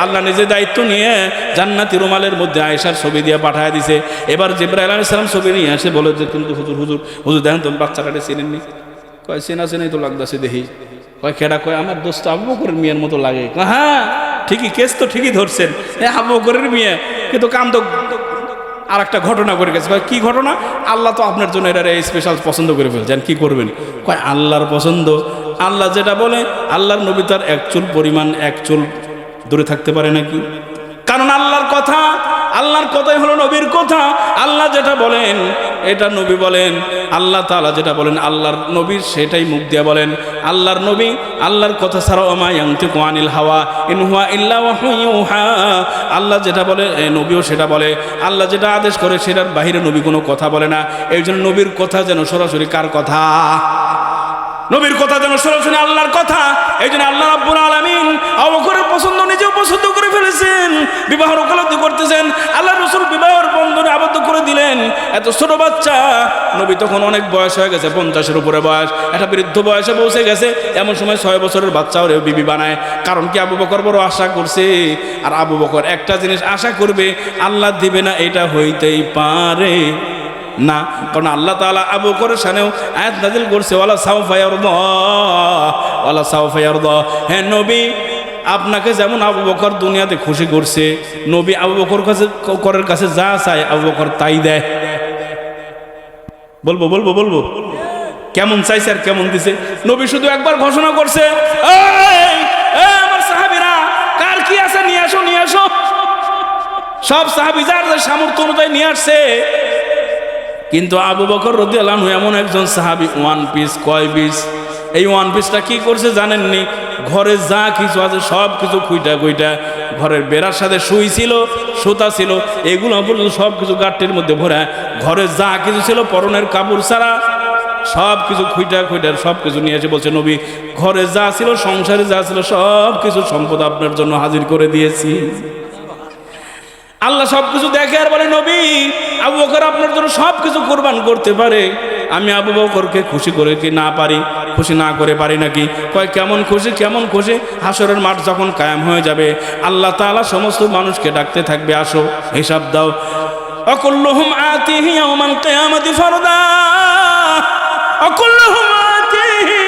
আল্লাহ নিজে দায়িত্ব নিয়ে জান্নাতি রুমালের মধ্যে আয়েশার ছবি দিয়ে পাঠায় দিছে। এবার জিবরাইল আলাইহিস সালাম ছবি নিয়ে এসে বলে যে কিন্তু হুজুর দেখেন তো বাচ্চাটাকে চিনেননি? কয় চেনাই তো লাগতেছে দেখি। কয় কেডা? কয় আমার দোস্ত আবু বকরের মেয়ের মতো লাগে। হ্যাঁ ঠিকই, কেস তো ঠিকই ধরছেন, আবু বকরের মেয়ে, কিন্তু কাম তো আর একটা ঘটনা করে গেছে। কি ঘটনা? আল্লাহ তো আপনার জন্য এটা স্পেশাল পছন্দ করে ফেলছেন, কি করবেন? কয় আল্লাহর পছন্দ, আল্লাহ যেটা বলে, আল্লাহর নবী তার এক চুল পরিমাণ, এক চুল দূরে থাকতে পারে নাকি? কারণ আল্লাহর কথা, আল্লাহর কথাই হলো নবীর কথা। আল্লাহ যেটা বলেন এটা নবী বলেন, আল্লাহ তাআলা যেটা বলেন আল্লাহর নবীর সেটাই মুখ দিয়ে বলেন। আল্লাহর নবী আল্লাহর কথা ছাড়া ওমা ইয়ানতিকু আনিল হাওয়া ইন হুয়া ইল্লা ওয়াহয়ুন ইউহা। আল্লাহ যেটা বলে নবীও সেটা বলে, আল্লাহ যেটা আদেশ করে সেটার বাইরে নবী কোনো কথা বলে না। এই জন্য নবীর কথা যেন সরাসরি কার কথা? নবীর কথা যেন সরাসরি আল্লাহর কথা। এই জন্য আল্লাহ রাব্বুল আলামিন আবু বকরের পছন্দ নিজেও পছন্দ করে ফেলেছেন, বিবাহের ওকালতি করতেছেন, আল্লাহ রাসূল বিবাহের বন্ধনে আবদ্ধ করে দিলেন। এত ছোট বাচ্চা, নবী তখন অনেক বয়স হয়ে গেছে, 50-এর উপরে বয়স, একটা বৃদ্ধ বয়সে পৌঁছে গেছে। এমন সময় 6 বছরের বাচ্চা ওরে বিবি বানায়। কারণ কি? আবু বকর বড় আশা করছে। আর আবু বকর একটা জিনিস আশা করবে, আল্লাহ দিবে না এটা হইতেই পারে না। কারণ আল্লাহ তাআলা আবু বকরের শানেও আয়াত নাযিল করছে, ওয়ালা সাউফা ইয়ারদা, ওয়ালা সাউফা ইয়ারদা। হ্যাঁ নবী আপনাকে যেমন আবু বকর দুনিয়াতে খুশি করছে, নবী আবু বকরের কাছে যা চায় আবু বকর তাই দেয়। বলবো কেমন চাইছে আর কেমন দিছে। নবী শুধু একবার ঘোষণা করছে, আমার সাহাবীরা কার কি আছে নিয়ে আসো, নিয়ে আসো। সব সাহাবী যার সামর্থ্য অনুযায়ী নিয়ে আসছে। কিন্তু আবু বকর রাদিয়াল্লাহু আনহু এমন একজন সাহাবী, ওয়ান পিস। কয় পিস? এই ওয়ান পিসটা কি করছে জানেননি? ঘরে যা কিছু আছে সব কিছু খুইটা ঘরের বেড়ার সাথে সুই ছিল, সুতা ছিল, এগুলো সব কিছু গাঁটটির মধ্যে ভরা, ঘরে যা কিছু ছিল পরনের কাপড় ছাড়া সব কিছু খুইটা সব কিছু নিয়ে এসে বলছে, নবী ঘরে যা ছিল, সংসারে যা ছিল, সব কিছু সম্পদ আপনার জন্য হাজির করে দিয়েছি। আল্লাহ সবকিছু দেখে আর বলে, নবী আবু বকর আপনার জন্য সবকিছু কোরবান করতে পারে, আমি আবু বকরকে খুশি করে কি না পারি? খুশি না করে পারি নাকি? কয় কেমন খুশি, কেমন খুশি? হাসরের মাঠ যখন কায়েম হয়ে যাবে, আল্লাহ তাআলা সমস্ত মানুষকে ডাকতে থাকবে, আসো হিসাব দাও। অকুল্লুহুম আতিহি ইয়াউমাল কিয়ামাতি ফারদা, অকুল্লুহুম আতিহি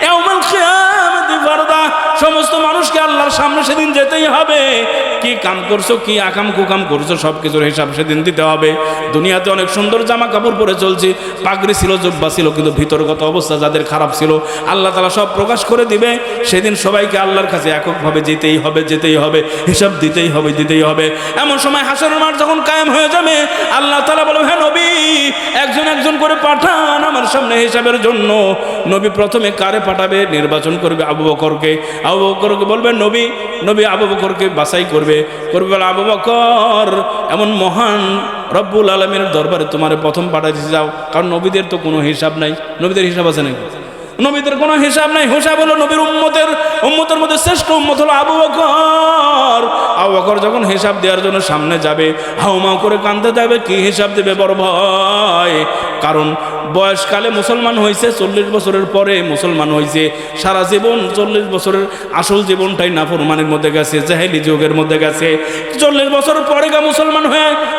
ইয়াউমাল কিয়ামাতি ফারদা। সমস্ত মানুষকে আল্লাহর সামনে সেদিন যেতেই হবে। কি কাম করছো, কি আকাম কুকাম করছো, সব কিছুর হিসাব সেদিন দিতে হবে। দুনিয়াতে অনেক সুন্দর জামা কাপড় পরে চলছি, পাগড়ি ছিল, জুব্বা ছিল, কিন্তু ভিতরগত অবস্থা যাদের খারাপ ছিল আল্লাহ তাআলা সব প্রকাশ করে দিবে। সেদিন সবাইকে আল্লাহর কাছে এককভাবে যেতেই হবে, যেতেই হবে, হিসাব দিতেই হবে, দিতেই হবে। এমন সময় হাসরের মাঠ যখন কায়েম হয়ে যাবে, আল্লাহ তাআলা বলবে, হ্যাঁ নবী, একজন একজন করে পাঠান আমার সামনে হিসাবের জন্য। নবী প্রথমে কারে পাঠাবে? নির্বাচন করবে আবু বকরকে। আবু বকরকে বলবে নবী, নবী আবু বকরকে বাছাই করবে, বলে আবু বকর, এমন মহান রব্বুল আলামিনের দরবারে তোমারে প্রথম পাঠাতে যাও, কারণ নবীদের তো কোনো হিসাব নাই। নবীদের হিসাব আছে নাকি? নবীদের কোনো হিসাব নাই। হিসাব হলো নবীর উম্মতের মধ্যে শ্রেষ্ঠ উম্মত হলো আবু বকর। আবু বকর যখন হিসাব দেওয়ার জন্য সামনে যাবে, হাউমাউ করে কাঁদতে যাবে। কি হিসাব দেবে? বড় ভয়। কারণ বয়সকালে মুসলমান হয়েছে, 40 বছরের পরে মুসলমান হয়েছে। সারা জীবন 40 বছরের আসল জীবনটাই নাফরমানের মধ্যে গেছে, জাহেলি যুগের মধ্যে গেছে। 40 বছরের পরে মুসলমান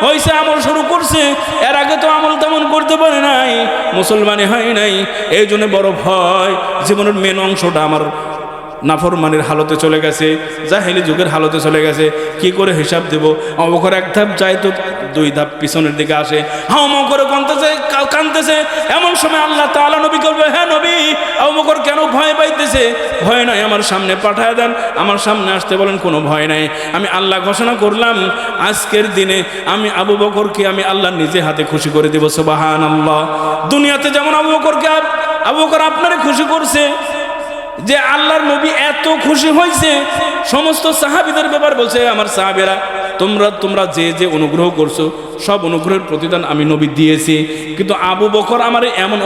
হয়েছে, আমল শুরু করছে। এর আগে তো আমল তেমন করতে পারে নাই, মুসলমানই হয় নাই। এই জন্য বড় ভয়, জীবনের মেন অংশটা আমার নাফরমানের হালতে চলে গেছে, জাহেলি যুগের হালতে চলে গেছে। কি করে হিসাব দেব? আবু বকর এক ধাপ যায় তো 2 ধাপ পিছনের দিকে আসে, হাউমাউ করে কাঁদতেছে। এমন সময় আল্লাহ তাআলা নবীকে বলবে, হ্যাঁ নবী, আবু বকর কেন ভয় পাইতেছে? ভয় নাই, আমার সামনে পাঠায় দেন, আমার সামনে আসতে বলেন, কোনো ভয় নাই। আমি আল্লাহ ঘোষণা করলাম, আজকের দিনে আমি আবু বকরকে আমি আল্লাহ নিজে হাতে খুশি করে দেব। সুবহানাল্লাহ। দুনিয়াতে যেমন আবু বকর আপনারে খুশি করছে, যে আল্লাহর নবী এত খুশি হয়েছে, সমস্ত সাহাবীদের ব্যাপার বলছে, আমার সাহাবীরা তোমরা যে অনুগ্রহ করছো, সব অনুগ্রহের প্রতিদান আমি নবী দিয়েছি। কিন্তু আবু বকর আমার এমন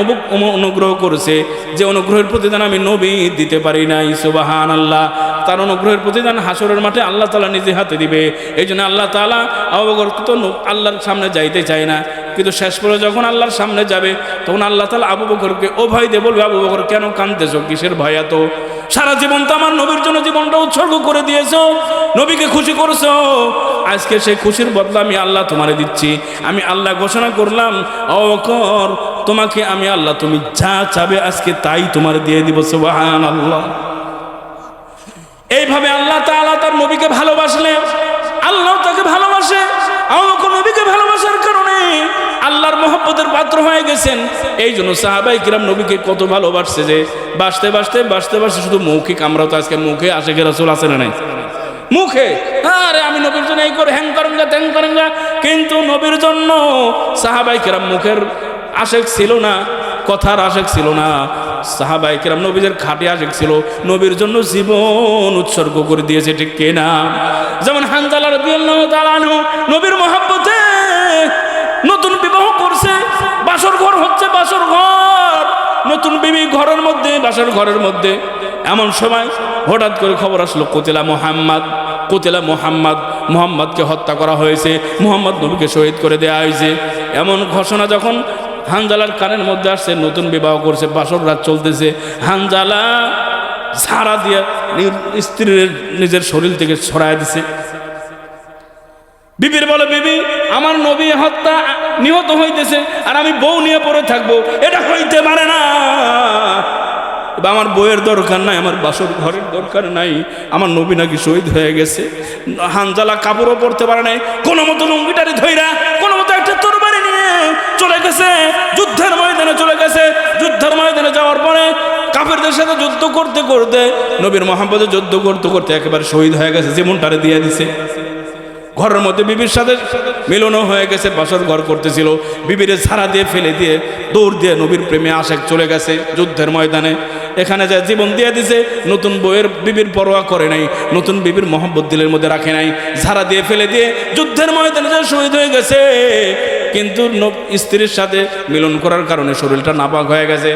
অনুগ্রহ করেছে যে অনুগ্রহের প্রতিদান আমি নবী দিতে পারি নাই। সুবহানাল্লাহ। তার অনুগ্রহের প্রতিদান হাসরের মাঠে আল্লাহ তাআলা নিজে হাতে দিবে। এই জন্য আল্লাহ তাআলা আবু বকর তো আল্লাহর সামনে যাইতে চায় না, কিন্তু শেষ পরে যখন আল্লাহর সামনে যাবে, তখন আল্লাহ তাআলা আবু বকরকে ও ভয় দিয়ে বলবে, আবু বকর কেন কাঁদতেছো, কিসের ভয় এত? সারা জীবন তো আমার নবীর জন্য জীবনটা উৎসর্গ করে দিয়েছো, নবীকে খুশি করেছো। আজকে সেই খুশির বদলা আমি আল্লাহ তোমারে দিচ্ছি। আমি আল্লাহ ঘোষণা করলাম, আবু বকর তোমাকে আমি আল্লাহ, তুমি যা চাবে আজকে তাই তোমার দিয়ে দিব। সুবহানাল্লাহ। এইভাবে আল্লাহ তাআলা তার নবীকে ভালোবাসলে, আল্লাহ তাকে ভালোবাসে। আবু বকর নবীকে ভালোবাসার কারণে আল্লাহর মহব্বতের পাত্র হয়ে গেছেন। এই জন্য সাহাবায়ে কিরাম নবীকে কত ভালোবাসছে যে বাসতে শুধু মৌখিক, আমরা তো আজকে মুখে আশিকে রাসূল আছে না নাই? মুখে আরে আমি নবীর জন্য এই করে হ্যাং করেঙ্গা ত্যাং করেঙ্গা, কিন্তু নবীর জন্য সাহাবায়ে কিরাম মুখের আশিক ছিল না, কথার আশিক ছিল না। সাহাবায়ে কিরাম নবীদের খাঁটি আশিক ছিল, নবীর জন্য জীবন উৎসর্গ করে দিয়েছে, ঠিক কিনা? যেমন হানজালা রাদিয়াল্লাহু তাআলা আনহু নবীর মহব্বতে নতুন বিবাহ করছে, বাসর ঘর হচ্ছে, বাসর ঘর, নতুন বিবি ঘরের মধ্যে, বাসর ঘরের মধ্যে। এমন সময় হঠাৎ করে খবর আসলো, কুতিলা মুহাম্মদকে হত্যা করা হয়েছে, মুহাম্মদ নবীকে শহীদ করে দেওয়া হয়েছে। এমন ঘোষণা যখন হানজালার কানের মধ্যে আসছে, নতুন বিবাহ করছে, বাসর রাত চলতেছে, হানজালা ঝাড়া দিয়ে স্ত্রীর নিজের শরীর থেকে ছড়ায় দিছে। বিবির বলে, বিবি আমার নবী নিহত হইতেছে আর আমি বউ নিয়ে পড়ে থাকবো, এটা হইতে পারে না। আমার বউয়ের দরকার নাই, আমার বাসর ঘরের দরকার নাই, আমার নবী নাকি শহীদ হয়ে গেছে। হানজালা কাপড়ও পরতে পারে নাই, কোনো মতো লুঙ্গিটারি ধইরা কোনো মতো একটা তরবারি নিয়ে চলে গেছে, যুদ্ধের ময়দানে চলে গেছে। যুদ্ধের ময়দানে যাওয়ার পরে কাফেরদের সাথে যুদ্ধ করতে করতে, নবীর মহব্বতে যুদ্ধ করতে করতে একেবারে শহীদ হয়ে গেছে, জীবনটারে দিয়ে দিছে। ঘরের মধ্যে বিবির সাথে মিলনও হয়ে গেছে, বাসর ঘর করতেছিল, বিবিরে ছাড়া দিয়ে ফেলে দিয়ে দৌড় দিয়ে নবীর প্রেমে আশেক চলে গেছে যুদ্ধের ময়দানে। এখানে যা জীবন দিয়ে দিছে, নতুন বইয়ের বিবির পরোয়া করে নাই, নতুন বিবির মহব্বত দিলের মধ্যে রাখে নাই, ঝাড়া দিয়ে ফেলে দিয়ে যুদ্ধের ময়দানে যা শহীদ হয়ে গেছে। কিন্তু স্ত্রীর সাথে মিলন করার কারণে শরীরটা নাপাক হয়ে গেছে।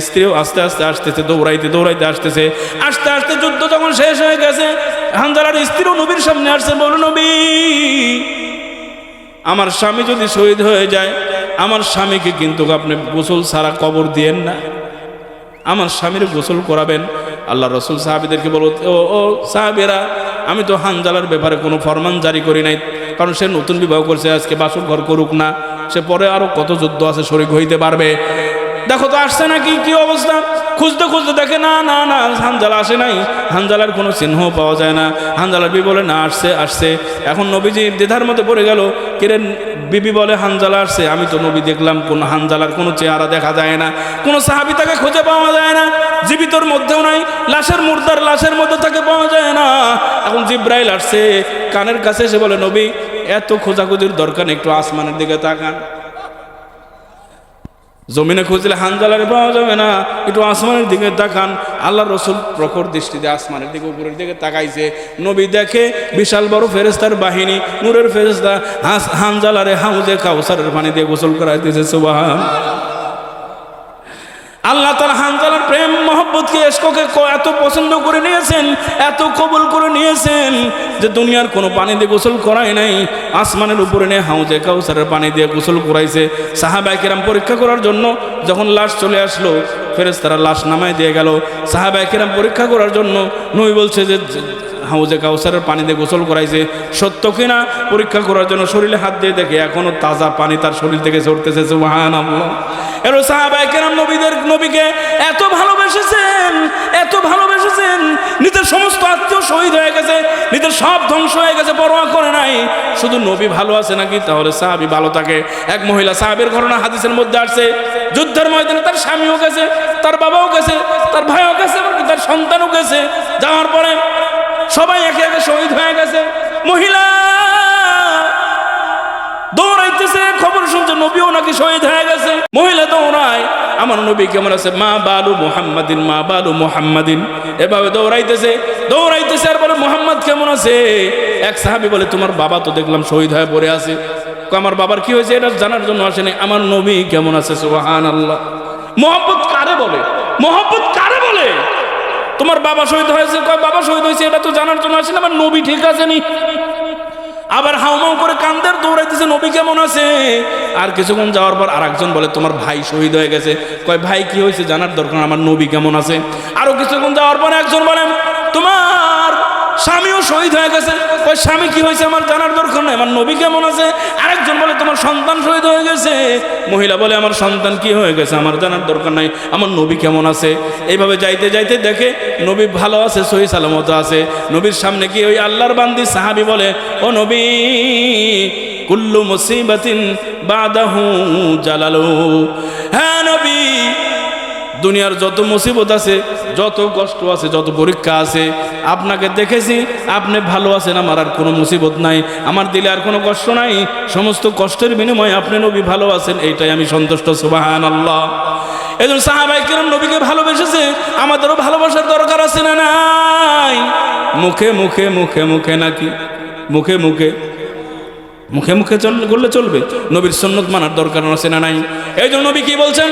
স্ত্রীও আস্তে আস্তে আসতেছে, দৌড়াইতে আসতেছে। আস্তে আস্তে যুদ্ধ যখন শেষ হয়ে গেছে, হানজালার স্ত্রীও নবীর সামনে আসছে, বলল, নবী আমার স্বামী যদি শহীদ হয়ে যায়, আমার স্বামীকে কিন্তু আপনি গোসল ছাড়া কবর দিয়েন না, আমার স্বামীর গোসল করাবেন। আল্লাহ রসুল সাহাবীদেরকে বলো, ও সাহাবীরা, আমি তো হানজালার ব্যাপারে কোনো ফরমান জারি করি নাই, কারণ সে নতুন বিবাহ করছে, আজকে বাসর ঘর করুক না, সে পরে আরো কত যুদ্ধ আছে শরীক হইতে পারবে। দেখো তো আসছে নাকি, কি অবস্থা। খুঁজতে খুঁজতে দেখে না না না হানজালা আসে নাই, হানজালার কোনো চিহ্ন পাওয়া যায় না। হানজালার বিবি বলে না আসছে আসছে। এখন নবীজি দ্বিধার মধ্যে পড়ে গেল, কিরে বিবি বলে হানজালা আসছে, আমি তো নবী দেখলাম কোন হানজালার কোনো চেহারা দেখা যায় না, কোনো সাহাবী তাকে খুঁজে পাওয়া যায় না, জীবিতর মধ্যেও নাই, লাশের মুর্দার লাশের মধ্যে তাকে পাওয়া যায় না। এখন জিব্রাইল আসছে কানের কাছে, এসে বলে নবী এত খোঁজাখুঁজির দরকার নেই, একটু আসমানের দিকে তাকান। জমিনে খুঁজলে হানজালারে পাওয়া যাবে না, একটু আসমানের দিকে তাকান। আল্লাহ রসুল প্রখর দৃষ্টিতে আসমানের দিকে উপরের দিকে তাকাইছে। নবী দেখে বিশাল বড় ফেরেশতার বাহিনী, নূরের ফেরেশতা হানজালারে হাউজে কাউসারের পানি দিয়ে গোসল করাইতেছে। সুবহান আল্লাহ তাআলা হানজালার প্রেম মহব্বতকে ইশককে এত পছন্দ করে নিয়েছেন, এত কবুল করে নিয়েছেন যে দুনিয়ার কোনো পানি দিয়ে গোসল করায় নাই, আসমানের উপরে নিয়ে হাউজে কাউসারের পানি দিয়ে গোসল করাইছে। সাহাবায়ে কেরাম পরীক্ষা করার জন্য যখন লাশ চলে আসলো, ফেরেশতারা লাশ নামায় দিয়ে গেল। সাহাবায়ে কেরাম পরীক্ষা করার জন্য নবী বলছে যে হাউজে কাউসারের পানি দিয়ে গোসল করাইছে, সত্য কিনা পরীক্ষা করার জন্য শরীরে হাত দিয়ে দেখে এখনো তাজা পানি তার শরীর থেকে ঝরতেছে। সুবহানাল্লাহ। এর সাহাবায়ে কেরাম নবীকে এত ভালোবেসেছেন, এত ভালোবেসেছেন, নিজের সমস্ত আত্মীয় শহীদ হয়ে গেছে, নিজের সব ধ্বংস হয়ে গেছে, পরোয়া করে নাই, শুধু নবী ভালো আছে নাকি, তাহলে সাহাবী ভালো থাকে। এক মহিলা সাহাবীর ঘটনা হাদিসের মধ্যে আসছে, যুদ্ধের ময়দানে তার স্বামীও গেছে, তার বাবাও গেছে, তার ভাইও গেছে, তার সন্তানও গেছে। যাওয়ার পরে সবাই একে একে শহীদ হয়ে গেছে। মহিলা দৌড়াইতেছে, খবর শুনছে নবীও নাকি শহীদ হয়ে গেছে। মহিলা দৌড়ায়, আমার নবী কেমন আছে, মা বালু মুহাম্মাদিন, মা বালু মুহাম্মাদিন, এভাবে দৌড়াইতেছে দৌড়াইতেছে। আর বলে মুহাম্মদ কেমন আছে। এক সাহাবী বলে তোমার বাবা তো দেখলাম শহীদ হয়ে পড়ে আছে। আমার বাবার কি হয়েছে এটা জানার জন্য আসেনি, আমার নবী কেমন আছে। সুবহানাল্লাহ। মহব্বত কারে বলে, মহব্বত কারে বলে। তোমার বাবা শহীদ হয়েছে, বাবা শহীদ হয়েছে এটা তো জানার জন্য আসেনি, আমার নবী ঠিক আছে নি। আবার হাউমাউ করে কান্দার দৌড়াইতেছে নবী কেমন আছে। আর কিছুক্ষণ যাওয়ার পর আরেকজন বলে তোমার ভাই শহীদ হয়ে গেছে। কয় ভাই কি হয়েছে জানার দরকার, আমার নবী কেমন আছে। আরো কিছুক্ষণ যাওয়ার পর একজন বলেন তোমার স্বামীও শহীদ হয়ে গেছে। কয় স্বামী কি হয়েছে আমার জানার দরকার নাই, আমার নবী কেমন আছে। আরেকজন বলে তোমার সন্তান শহীদ হয়ে গেছে। মহিলা বলে আমার সন্তান কি হয়ে গেছে আমার জানার দরকার নাই, আমার নবী কেমন আছে। এইভাবে যাইতে যাইতে দেখে নবী ভালো আছে, সহি সালামত আছে। নবীর সামনে গিয়ে ওই আল্লাহর বান্দি সাহাবী বলে ও নবী কুল্লু মুসিবাতিন বাদাহু জালালু। হ্যাঁ নবী, দুনিয়ার যত মুসিবত আছে, যত কষ্ট আছে, যত পরীক্ষা আছে, আপনাকে দেখেছি আপনি ভালো আছেন, আমার আর কোনো মুসিবত নাই, আমার দিলে আর কোনো কষ্ট নাই, সমস্ত কষ্টের বিনিময়ে আপনি নবী ভালো আছেন, এইটাই আমি সন্তুষ্ট। সুবহানাল্লাহ। এজন্য সাহাবায়ে কেরাম নবীকে ভালোবেসেছে, আমাদেরও ভালোবাসার দরকার আছে না নাই। মুখে মুখে মুখে মুখে নাকি মুখে মুখে মুখে মুখে করলে চলবে, নবীর সুন্নত মানার দরকার আছে না নাই। এই জন্য নবী কি বলছেন,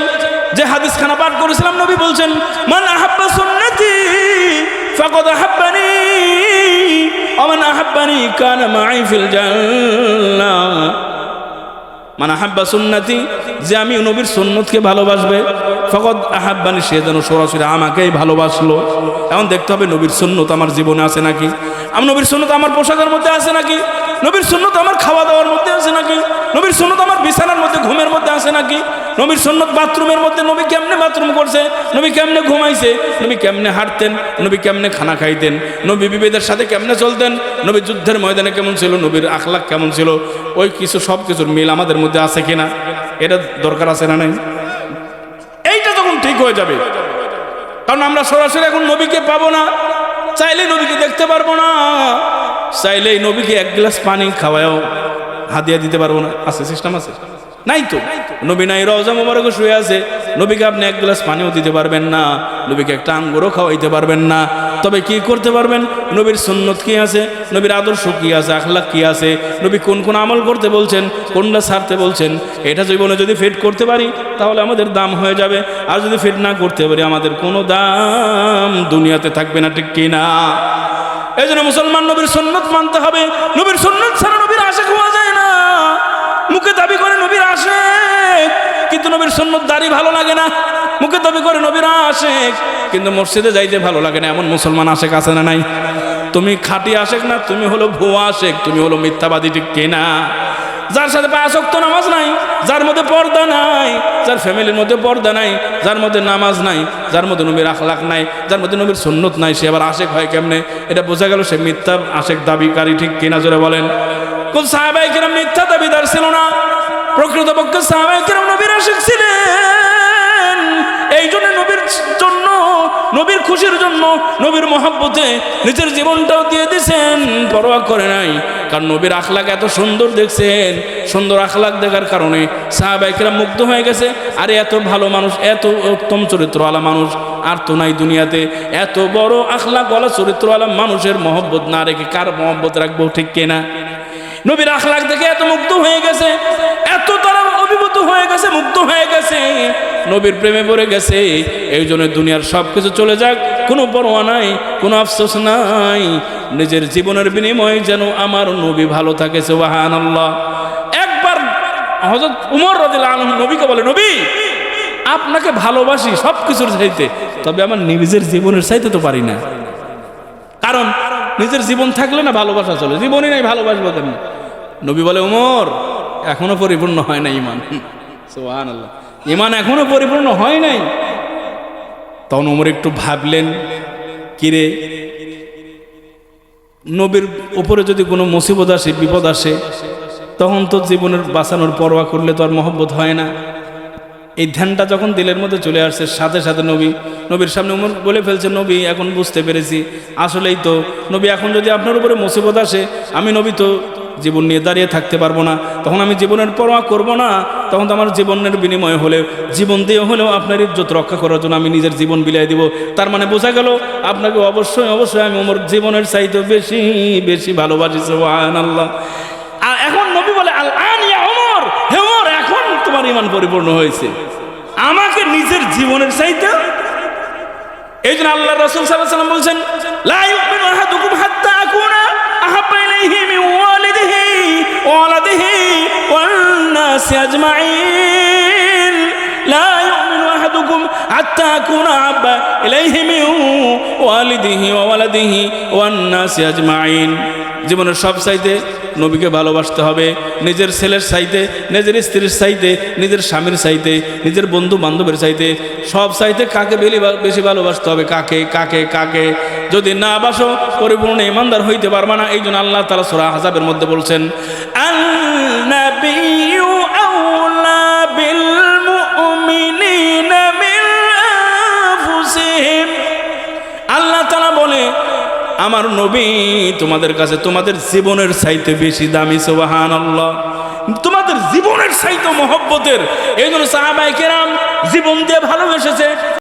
যে হাদিস খানা পাঠ করেছিলাম, নবী বলছেন মান আহাব্বা সুন্নতি ফাকাদ আহাব্বানি ওয়া মান আহাব্বানি কানা মাই ফিল জান্নাহ। মান আহাব্বা সুন্নতি, যে আমি নবীর সুন্নতকে ভালোবাসবে, ফাকাদ আহাব্বানি, সে যেন সরাসরি আমাকেই ভালোবাসলো। এখন দেখতে হবে নবীর সুন্নত আমার জীবনে আছে নাকি, আমি নবীর সুন্নত আমার পোশাকের মধ্যে আছে নাকি, নবীর সুন্নত আমার খাওয়া দাওয়ার মধ্যে আছে নাকি, নবীর সুন্নত আমার বিছানার মধ্যে ঘুমের মধ্যে আছে নাকি, নবীর সুন্নত বাথরুমের মধ্যে, নবী কেমনে বাথরুম করছে, নবী কেমনে ঘুমাইছে, নবী কেমনে হাঁটতেন, নবী কেমনে খানা খাইতেন, নবী বিবিদের সাথে কেমনে চলতেন, নবী যুদ্ধের ময়দানে কেমন ছিল, নবীর আখলাক কেমন ছিল, ওই কিছু সব কিছুর মিল আমাদের মধ্যে আছে কিনা, এটা দরকার আছে না নাই। এইটা তখন ঠিক হয়ে যাবে, কারণ আমরা সরাসরি এখন নবীকে পাবো না, চাইলেই নবীকে দেখতে পারবো না, চাইলেই নবীকে এক গ্লাস পানি খাওয়াও হাদিয়া দিতে পারবো না। আছে সিস্টেম আছে? নাই তো। নবী নাই, রওজা মোবারকে শুয়ে আছে, নবীকে আপনি এক গ্লাস পানিও দিতে পারবেন না, নবীকে একটা আঙ্গুরও খাওয়াইতে পারবেন না। তবে কি করতে পারবেন, নবীর সুন্নত কি আছে, নবীর আদর্শ কি আছে, আখলাক কি আছে, নবী কোন কোন আমল করতে বলছেন, কোনটা ছাড়তে বলছেন, এটা জীবনে যদি ফিট করতে পারি তাহলে আমাদের দাম হয়ে যাবে। আর যদি ফিট না করতে পারি আমাদের কোনো দাম দুনিয়াতে থাকবে না, ঠিক কি না। এই জন্য মুসলমান নবীর সুন্নত মানতে হবে। নবীর সুন্নত ছাড়া নবীর আশিক হওয়া যায় না। মুখে দাবি করে নবীর আশিক, কিন্তু নবীর সুন্নত দাড়ি ভালো লাগে না। মুখে দাবি করে নবীর আশিক, কিন্তু মসজিদে যাইতে ভালো লাগে না। এমন মুসলমান আশিক আছে না নাই? তুমি খাঁটি আশেক না, তুমি হলো ভুয়া আশেক, তুমি হলো মিথ্যাবাদী, ঠিক কিনা? যার সাথে 5 ওয়াক্ত নামাজ নাই, যার মধ্যে পর্দা নাই, যার ফ্যামিলির মধ্যে পর্দা নাই, যার মধ্যে নামাজ নাই, যার মধ্যে নবীর আখলাক নাই, যার মধ্যে নবীর সুন্নত নাই, সে আবার আশেক হয় কেমনে? এটা বোঝা গেল সে মিথ্যা আশেক দাবিকারী, ঠিক কিনা? জোরে বলেন। কোন সাহাবায়ে কেরাম মিথ্যা দাবিদার ছিল না, প্রকৃতপক্ষে সাহাবায়ে কেরাম নবীর আশেক ছিলেন। এই জন্য নবীর জন্য, নবীর খুশির জন্য, নবীর মহব্বতে নিজের জীবনটাও দিয়ে দিয়েছেন, পরোয়া করে নাই। কারণ নবীর আখলাক এত সুন্দর দেখছেন, সুন্দর আখলাক দেখার কারণে সাহাবায়ে কেরাম মুগ্ধ হয়ে গেছে। আরে এত ভালো মানুষ, এত উত্তম চরিত্রওয়ালা মানুষ আর তো নাই দুনিয়াতে। এত বড় আখলাকওয়ালা চরিত্রওয়ালা মানুষের মহব্বত না রেখে কার মহব্বত রাখবো, ঠিক কিনা? নবীর আখলাক দেখে এত মুগ্ধ হয়ে গেছে, এত তারা অভিভূত হয়ে গেছে, মুগ্ধ হয়ে গেছে, নবীর প্রেমে পড়ে গেছে। এই জন্য দুনিয়ার সব কিছু চলে যাক, কোনো পরোয়া নাই, কোনো আফসোস নাই, নিজের জীবনের বিনিময়ে যেন আমার নবী ভালো থাকে। সুবহানাল্লাহ। একবার হযরত উমর রাদিয়াল্লাহু আনহু নবীকে বলে, নবী আপনাকে ভালোবাসি সব কিছুর চাইতে, তবে আমার নিজের জীবনের চাইতে তো পারি না। কারণ নিজের জীবন থাকলে না ভালোবাসা চলে, জীবনই নাই, ভালোবাসবো কেন? নবী বলে, উমর এখনো পরিপূর্ণ হয় না ইমান। সুবহানাল্লাহ, ইমান এখনো পরিপূর্ণ হয় নাই। তখন উমর একটু ভাবলেন, কিরে নবীর উপরে যদি কোনো মুসিবত আসে, বিপদ আসে, তখন তো জীবনের বাঁচানোর পরোয়া করলে তো আর মহব্বত হয় না। এই ধ্যানটা যখন দিলের মধ্যে চলে আসছে, সাথে সাথে নবীর সামনে উমর বলে ফেলছে, নবী এখন বুঝতে পেরেছি, আসলেই তো নবী এখন যদি আপনার উপরে মুসিবত আসে, আমি নবী তো জীবন নিয়ে দাঁড়িয়ে থাকতে পারবো না, তখন আমি জীবনের পরোয়া করব না, তখন তো আমার জীবনের বিনিময়ে হলেও, জীবন দিয়ে হলেও আপনার ইজ্জত রক্ষা করার জন্য আমি নিজের জীবন বিলিয়ে দিব। তার মানে বোঝা গেল আপনাকে অবশ্যই অবশ্যই আমি ওমর জীবনের চাইতে বেশি বেশি ভালোবাসি। সুবহানাল্লাহ। আর এখন নবী বলে, আল আন ইয়া ওমর, হে ওমর এখন তোমার ঈমান পরিপূর্ণ হয়েছে, আমাকে নিজের জীবনের চাইতে। এই জন্য আল্লাহ রাসূল সাল্লাল্লাহু আলাইহি ওয়াসাল্লাম বলছেন, লা ইউমিনু আহাদুকুম হাত্তা আকুনা আহাব্বা ইলাইহি মিন ওয়ালিদিহি ওয়া ওয়ালাদিহি ওয়ান নাসি আজমাইন। লা ইউমিনু আহাদুকুম হাত্তা আকুনা আহাব্বা ইলাইহি মিন ওয়ালিদিহি ওয়া ওয়ালাদিহি ওয়ান নাসি আজমাইন। জীবনের সব চাইতে নবীকে ভালোবাসতে হবে, নিজের ছেলের চাইতে, নিজের স্ত্রীর চাইতে, নিজের স্বামীর চাইতে, নিজের বন্ধু বান্ধবের চাইতে, সব চাইতে কাকে বেশি ভালোবাসতে হবে? কাকে কাকে কাকে? যদি না বাসো পরিপূর্ণ ইমানদার হইতে পারবা না। এই জন্য আল্লাহ তাআলা সূরা আহজাবের মধ্যে বলছেন, আন-নাবিয়্যু আওলা বিল মুমিনিনা মিন আনফুসিহিম। আল্লাহ তাআলা বলে, আমার নবী তোমাদের কাছে তোমাদের জীবনের চাইতে বেশি দামি। সুবহানাল্লাহ। তোমাদের জীবনের চাইতে মহব্বতের। এই জন্য সাহাবায়ে কেরাম জীবন দিয়ে ভালোবেসেছে।